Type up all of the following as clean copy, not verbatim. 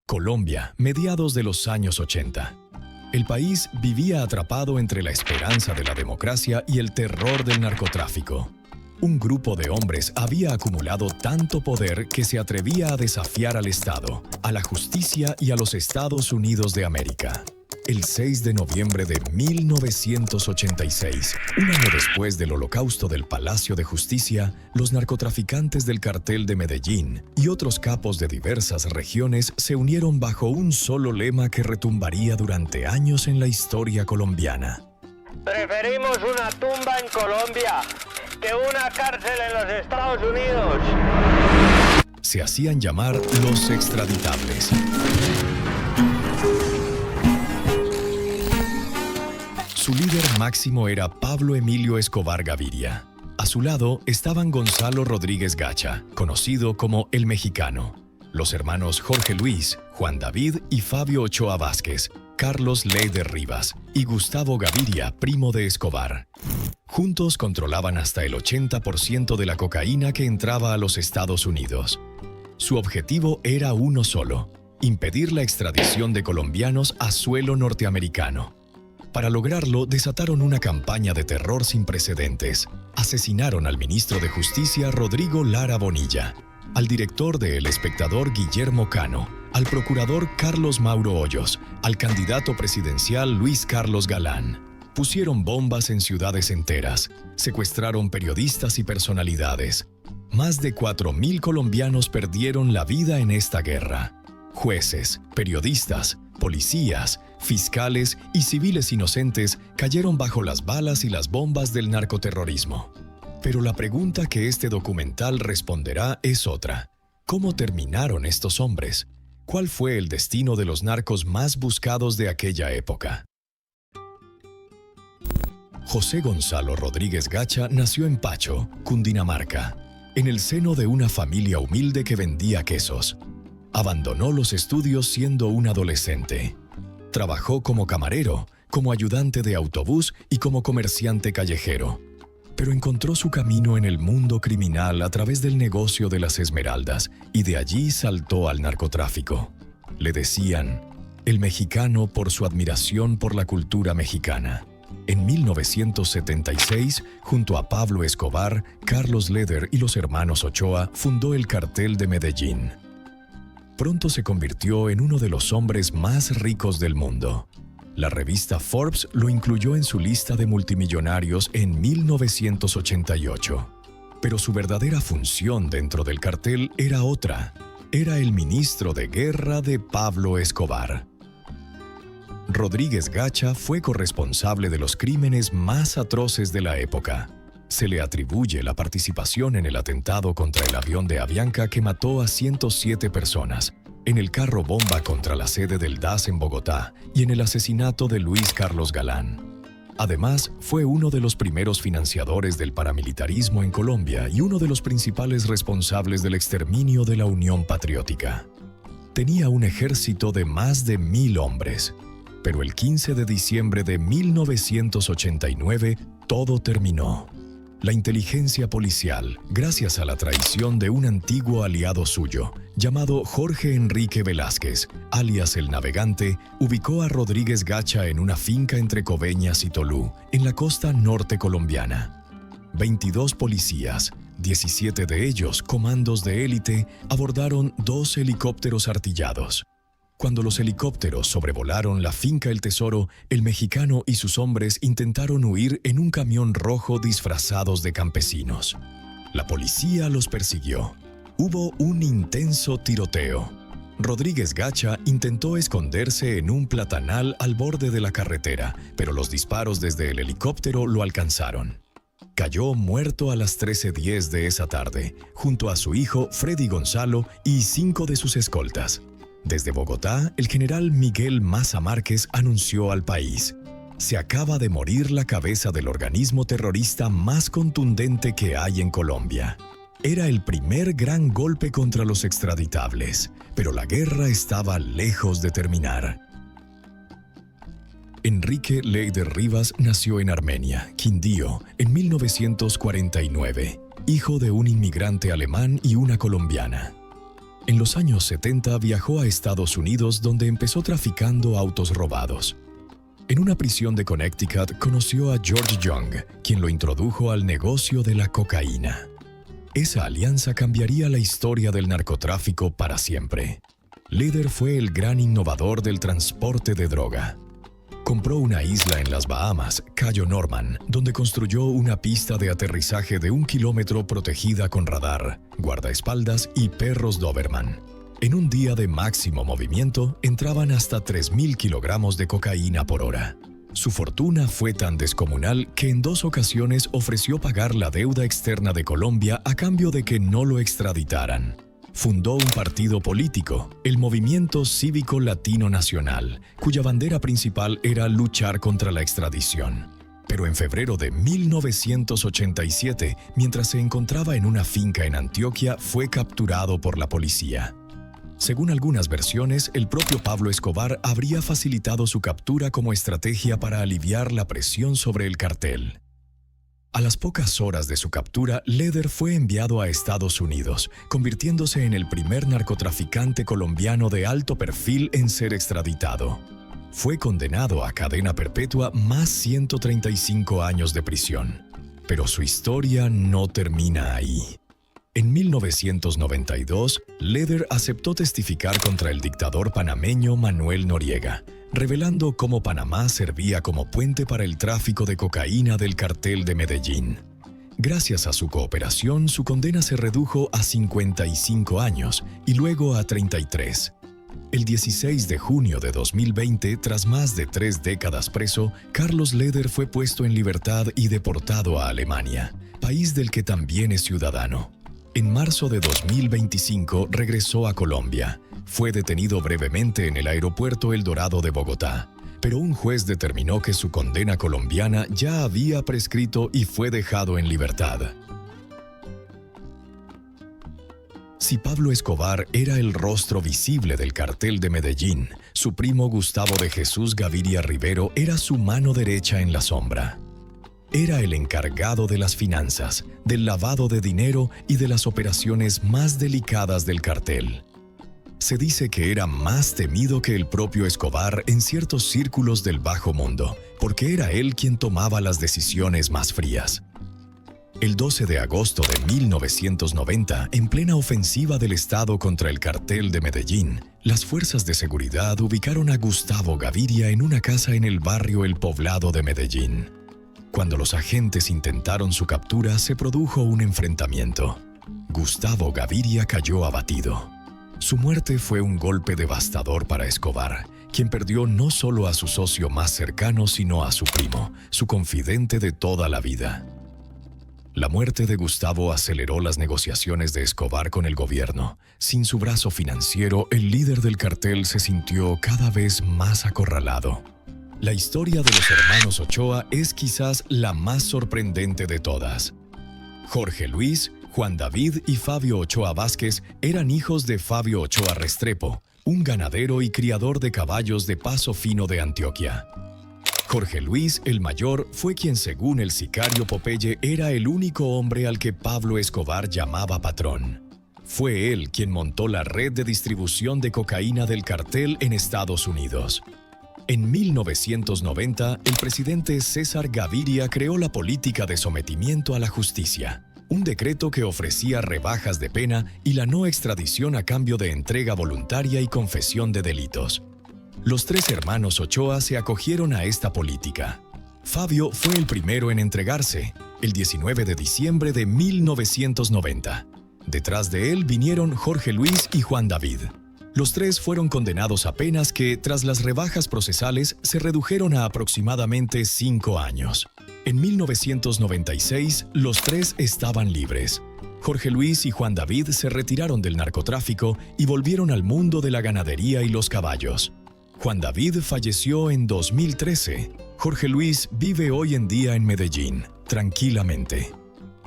Colombia, mediados de los años 80. El país vivía atrapado entre la esperanza de la democracia y el terror del narcotráfico. Un grupo de hombres había acumulado tanto poder que se atrevía a desafiar al Estado, a la justicia y a los Estados Unidos de América. El 6 de noviembre de 1986, un año después del holocausto del Palacio de Justicia, los narcotraficantes del cartel de Medellín y otros capos de diversas regiones se unieron bajo un solo lema que retumbaría durante años en la historia colombiana. Preferimos una tumba en Colombia que una cárcel en los Estados Unidos. Se hacían llamar los extraditables. Su líder máximo era Pablo Emilio Escobar Gaviria. A su lado estaban Gonzalo Rodríguez Gacha, conocido como El Mexicano, los hermanos Jorge Luis, Juan David y Fabio Ochoa Vázquez, Carlos Leider Rivas y Gustavo Gaviria, primo de Escobar. Juntos controlaban hasta el 80% de la cocaína que entraba a los Estados Unidos. Su objetivo era uno solo: impedir la extradición de colombianos a suelo norteamericano. Para lograrlo, desataron una campaña de terror sin precedentes. Asesinaron al ministro de Justicia Rodrigo Lara Bonilla, al director de El Espectador Guillermo Cano, al procurador Carlos Mauro Hoyos, al candidato presidencial Luis Carlos Galán. Pusieron bombas en ciudades enteras, secuestraron periodistas y personalidades. Más de 4.000 colombianos perdieron la vida en esta guerra. Jueces, periodistas, policías, fiscales y civiles inocentes cayeron bajo las balas y las bombas del narcoterrorismo. Pero la pregunta que este documental responderá es otra. ¿Cómo terminaron estos hombres? ¿Cuál fue el destino de los narcos más buscados de aquella época? José Gonzalo Rodríguez Gacha nació en Pacho, Cundinamarca, en el seno de una familia humilde que vendía quesos. Abandonó los estudios siendo un adolescente. Trabajó como camarero, como ayudante de autobús y como comerciante callejero. Pero encontró su camino en el mundo criminal a través del negocio de las esmeraldas y de allí saltó al narcotráfico. Le decían El Mexicano por su admiración por la cultura mexicana. En 1976, junto a Pablo Escobar, Carlos Leider y los hermanos Ochoa, fundó el cartel de Medellín. Pronto se convirtió en uno de los hombres más ricos del mundo. La revista Forbes lo incluyó en su lista de multimillonarios en 1988. Pero su verdadera función dentro del cartel era otra. Era el ministro de guerra de Pablo Escobar. Rodríguez Gacha fue corresponsable de los crímenes más atroces de la época. Se le atribuye la participación en el atentado contra el avión de Avianca que mató a 107 personas, en el carro bomba contra la sede del DAS en Bogotá y en el asesinato de Luis Carlos Galán. Además, fue uno de los primeros financiadores del paramilitarismo en Colombia y uno de los principales responsables del exterminio de la Unión Patriótica. Tenía un ejército de más de 1.000 hombres. Pero el 15 de diciembre de 1989, todo terminó. La inteligencia policial, gracias a la traición de un antiguo aliado suyo, llamado Jorge Enrique Velázquez, alias El Navegante, ubicó a Rodríguez Gacha en una finca entre Coveñas y Tolú, en la costa norte colombiana. 22 policías, 17 de ellos comandos de élite, abordaron 2 helicópteros artillados. Cuando los helicópteros sobrevolaron la finca El Tesoro, el mexicano y sus hombres intentaron huir en un camión rojo disfrazados de campesinos. La policía los persiguió. Hubo un intenso tiroteo. Rodríguez Gacha intentó esconderse en un platanal al borde de la carretera, pero los disparos desde el helicóptero lo alcanzaron. Cayó muerto a las 13:10 de esa tarde, junto a su hijo Freddy Gonzalo y 5 de sus escoltas. Desde Bogotá, el general Miguel Maza Márquez anunció al país: se acaba de morir la cabeza del organismo terrorista más contundente que hay en Colombia. Era el primer gran golpe contra los extraditables, pero la guerra estaba lejos de terminar. Enrique Leider Rivas nació en Armenia, Quindío, en 1949, hijo de un inmigrante alemán y una colombiana. En los años 70 viajó a Estados Unidos, donde empezó traficando autos robados. En una prisión de Connecticut conoció a George Young, quien lo introdujo al negocio de la cocaína. Esa alianza cambiaría la historia del narcotráfico para siempre. Leder fue el gran innovador del transporte de droga. Compró una isla en las Bahamas, Cayo Norman, donde construyó una pista de aterrizaje de 1 kilómetro protegida con radar, guardaespaldas y perros Doberman. En un día de máximo movimiento, entraban hasta 3.000 kilogramos de cocaína por hora. Su fortuna fue tan descomunal que en 2 ocasiones ofreció pagar la deuda externa de Colombia a cambio de que no lo extraditaran. Fundó un partido político, el Movimiento Cívico Latino Nacional, cuya bandera principal era luchar contra la extradición. Pero en febrero de 1987, mientras se encontraba en una finca en Antioquia, fue capturado por la policía. Según algunas versiones, el propio Pablo Escobar habría facilitado su captura como estrategia para aliviar la presión sobre el cartel. A las pocas horas de su captura, Leder fue enviado a Estados Unidos, convirtiéndose en el primer narcotraficante colombiano de alto perfil en ser extraditado. Fue condenado a cadena perpetua más 135 años de prisión. Pero su historia no termina ahí. En 1992, Leder aceptó testificar contra el dictador panameño Manuel Noriega, revelando cómo Panamá servía como puente para el tráfico de cocaína del cartel de Medellín. Gracias a su cooperación, su condena se redujo a 55 años y luego a 33. El 16 de junio de 2020, tras más de 3 décadas preso, Carlos Leder fue puesto en libertad y deportado a Alemania, país del que también es ciudadano. En marzo de 2025 regresó a Colombia. Fue detenido brevemente en el aeropuerto El Dorado de Bogotá, pero un juez determinó que su condena colombiana ya había prescrito y fue dejado en libertad. Si Pablo Escobar era el rostro visible del cartel de Medellín, su primo Gustavo de Jesús Gaviria Rivero era su mano derecha en la sombra. Era el encargado de las finanzas, del lavado de dinero y de las operaciones más delicadas del cartel. Se dice que era más temido que el propio Escobar en ciertos círculos del bajo mundo, porque era él quien tomaba las decisiones más frías. El 12 de agosto de 1990, en plena ofensiva del Estado contra el cartel de Medellín, las fuerzas de seguridad ubicaron a Gustavo Gaviria en una casa en el barrio El Poblado de Medellín. Cuando los agentes intentaron su captura, se produjo un enfrentamiento. Gustavo Gaviria cayó abatido. Su muerte fue un golpe devastador para Escobar, quien perdió no solo a su socio más cercano, sino a su primo, su confidente de toda la vida. La muerte de Gustavo aceleró las negociaciones de Escobar con el gobierno. Sin su brazo financiero, el líder del cartel se sintió cada vez más acorralado. La historia de los hermanos Ochoa es quizás la más sorprendente de todas. Jorge Luis, Juan David y Fabio Ochoa Vázquez eran hijos de Fabio Ochoa Restrepo, un ganadero y criador de caballos de Paso Fino de Antioquia. Jorge Luis, el mayor, fue quien, según el sicario Popeye, era el único hombre al que Pablo Escobar llamaba patrón. Fue él quien montó la red de distribución de cocaína del cartel en Estados Unidos. En 1990, el presidente César Gaviria creó la política de sometimiento a la justicia, un decreto que ofrecía rebajas de pena y la no extradición a cambio de entrega voluntaria y confesión de delitos. Los 3 hermanos Ochoa se acogieron a esta política. Fabio fue el primero en entregarse, el 19 de diciembre de 1990. Detrás de él vinieron Jorge Luis y Juan David. Los 3 fueron condenados a penas que, tras las rebajas procesales, se redujeron a aproximadamente 5 años. En 1996, los 3 estaban libres. Jorge Luis y Juan David se retiraron del narcotráfico y volvieron al mundo de la ganadería y los caballos. Juan David falleció en 2013. Jorge Luis vive hoy en día en Medellín, tranquilamente.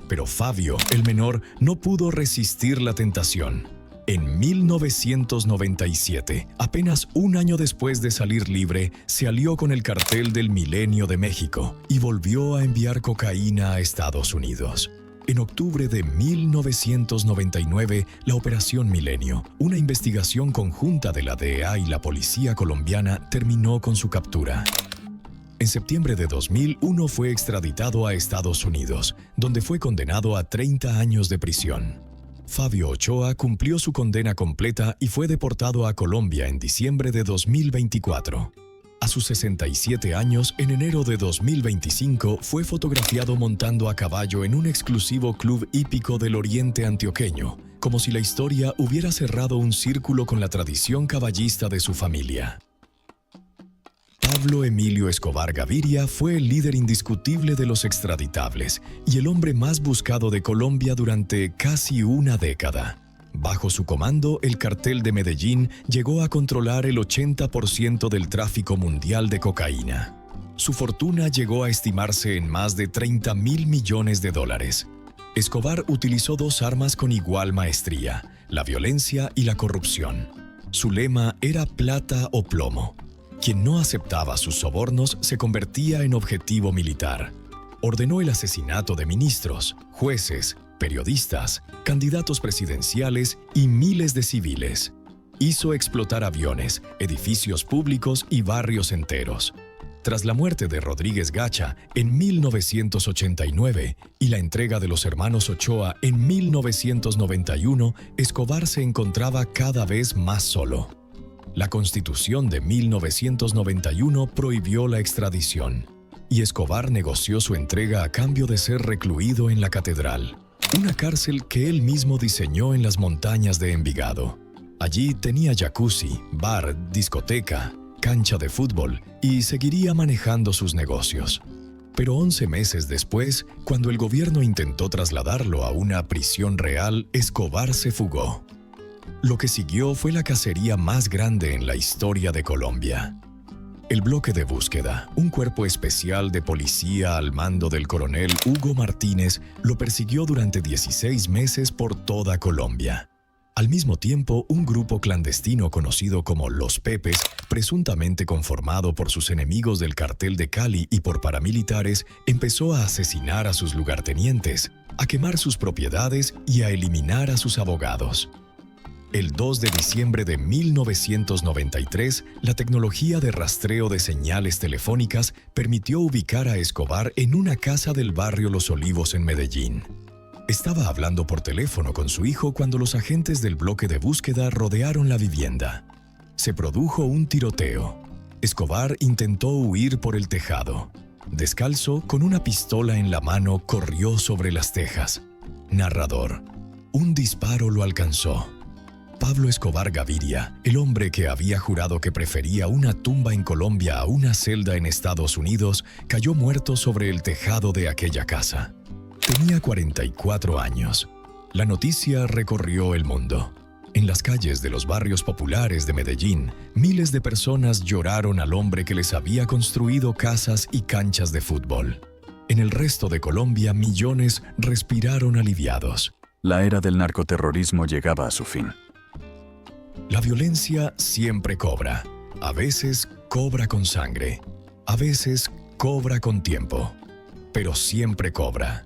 Pero Fabio, el menor, no pudo resistir la tentación. En 1997, apenas un año después de salir libre, se alió con el cartel del Milenio de México y volvió a enviar cocaína a Estados Unidos. En octubre de 1999, la Operación Milenio, una investigación conjunta de la DEA y la policía colombiana, terminó con su captura. En septiembre de 2001 fue extraditado a Estados Unidos, donde fue condenado a 30 años de prisión. Fabio Ochoa cumplió su condena completa y fue deportado a Colombia en diciembre de 2024. A sus 67 años, en enero de 2025, fue fotografiado montando a caballo en un exclusivo club hípico del oriente antioqueño, como si la historia hubiera cerrado un círculo con la tradición caballista de su familia. Pablo Emilio Escobar Gaviria fue el líder indiscutible de los extraditables y el hombre más buscado de Colombia durante casi una década. Bajo su comando, el cartel de Medellín llegó a controlar el 80% del tráfico mundial de cocaína. Su fortuna llegó a estimarse en más de $30.000 millones. Escobar utilizó dos armas con igual maestría: la violencia y la corrupción. Su lema era plata o plomo. Quien no aceptaba sus sobornos se convertía en objetivo militar. Ordenó el asesinato de ministros, jueces, periodistas, candidatos presidenciales y miles de civiles. Hizo explotar aviones, edificios públicos y barrios enteros. Tras la muerte de Rodríguez Gacha en 1989 y la entrega de los hermanos Ochoa en 1991, Escobar se encontraba cada vez más solo. La Constitución de 1991 prohibió la extradición, y Escobar negoció su entrega a cambio de ser recluido en la Catedral, una cárcel que él mismo diseñó en las montañas de Envigado. Allí tenía jacuzzi, bar, discoteca, cancha de fútbol y seguiría manejando sus negocios. Pero 11 meses después, cuando el gobierno intentó trasladarlo a una prisión real, Escobar se fugó. Lo que siguió fue la cacería más grande en la historia de Colombia. El bloque de búsqueda, un cuerpo especial de policía al mando del coronel Hugo Martínez, lo persiguió durante 16 meses por toda Colombia. Al mismo tiempo, un grupo clandestino conocido como Los Pepes, presuntamente conformado por sus enemigos del cartel de Cali y por paramilitares, empezó a asesinar a sus lugartenientes, a quemar sus propiedades y a eliminar a sus abogados. El 2 de diciembre de 1993, la tecnología de rastreo de señales telefónicas permitió ubicar a Escobar en una casa del barrio Los Olivos en Medellín. Estaba hablando por teléfono con su hijo cuando los agentes del bloque de búsqueda rodearon la vivienda. Se produjo un tiroteo. Escobar intentó huir por el tejado. Descalzo, con una pistola en la mano, corrió sobre las tejas. Narrador: un disparo lo alcanzó. Pablo Escobar Gaviria, el hombre que había jurado que prefería una tumba en Colombia a una celda en Estados Unidos, cayó muerto sobre el tejado de aquella casa. Tenía 44 años. La noticia recorrió el mundo. En las calles de los barrios populares de Medellín, miles de personas lloraron al hombre que les había construido casas y canchas de fútbol. En el resto de Colombia, millones respiraron aliviados. La era del narcoterrorismo llegaba a su fin. La violencia siempre cobra. A veces cobra con sangre. A veces cobra con tiempo. Pero siempre cobra.